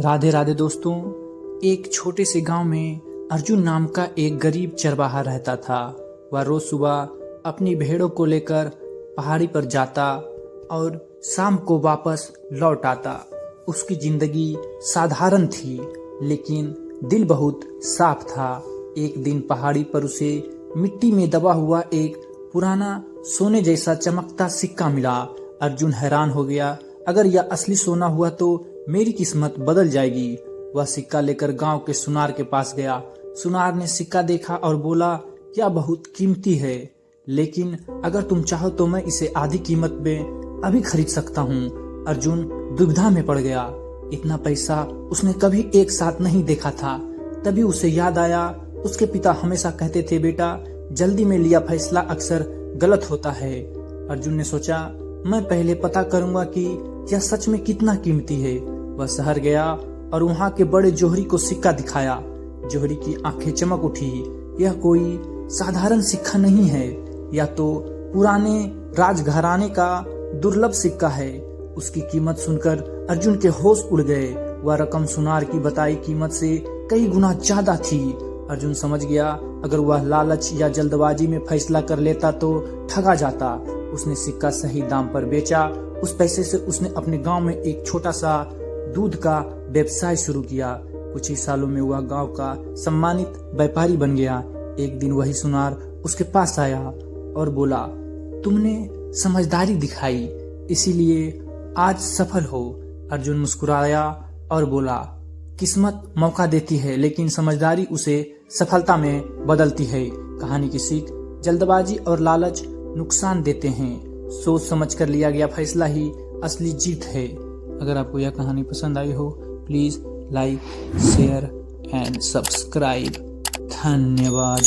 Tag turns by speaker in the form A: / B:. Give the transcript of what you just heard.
A: राधे राधे दोस्तों। एक छोटे से गांव में अर्जुन नाम का एक गरीब चरवाहा रहता था। वह रोज सुबह अपनी भेड़ों को लेकर पहाड़ी पर जाता और शाम को वापस लौट आता। उसकी जिंदगी साधारण थी लेकिन दिल बहुत साफ था। एक दिन पहाड़ी पर उसे मिट्टी में दबा हुआ एक पुराना सोने जैसा चमकता सिक्का मिला। अर्जुन हैरान हो गया, अगर यह असली सोना हुआ तो मेरी किस्मत बदल जाएगी। वह सिक्का लेकर गांव के सुनार के पास गया। सुनार ने सिक्का देखा और बोला, यह बहुत कीमती है, लेकिन अगर तुम चाहो तो मैं इसे आधी कीमत में अभी खरीद सकता हूँ। अर्जुन दुविधा में पड़ गया। इतना पैसा उसने कभी एक साथ नहीं देखा था। तभी उसे याद आया, उसके पिता हमेशा कहते थे, बेटा जल्दी में लिया फैसला अक्सर गलत होता है। अर्जुन ने सोचा, मैं पहले पता करूंगा कि यह सच में कितना कीमती है। वह शहर गया और वहां के बड़े जोहरी को सिक्का दिखाया। जोहरी की आंखें चमक उठी। यह कोई साधारण सिक्का नहीं है, यह तो पुराने राजघराने का दुर्लभ सिक्का है। उसकी कीमत सुनकर अर्जुन के होश उड़ गए। वह रकम सुनार की बताई कीमत से कई गुना ज्यादा थी। अर्जुन समझ गया, अगर वह लालच या जल्दबाजी में फैसला कर लेता तो ठगा जाता। उसने सिक्का सही दाम पर बेचा। उस पैसे से उसने अपने गांव में एक छोटा सा दूध का व्यवसाय शुरू किया। कुछ ही सालों में वह गांव का सम्मानित व्यापारी बन गया। एक दिन वही सुनार उसके पास आया और बोला, तुमने समझदारी दिखाई, इसीलिए आज सफल हो। अर्जुन मुस्कुराया और बोला, किस्मत मौका देती है लेकिन समझदारी उसे सफलता में बदलती है। कहानी की सीख, जल्दबाजी और लालच नुकसान देते हैं, सोच समझ कर लिया गया फैसला ही असली जीत है। अगर आपको यह कहानी पसंद आई हो, please like, share and subscribe. धन्यवाद।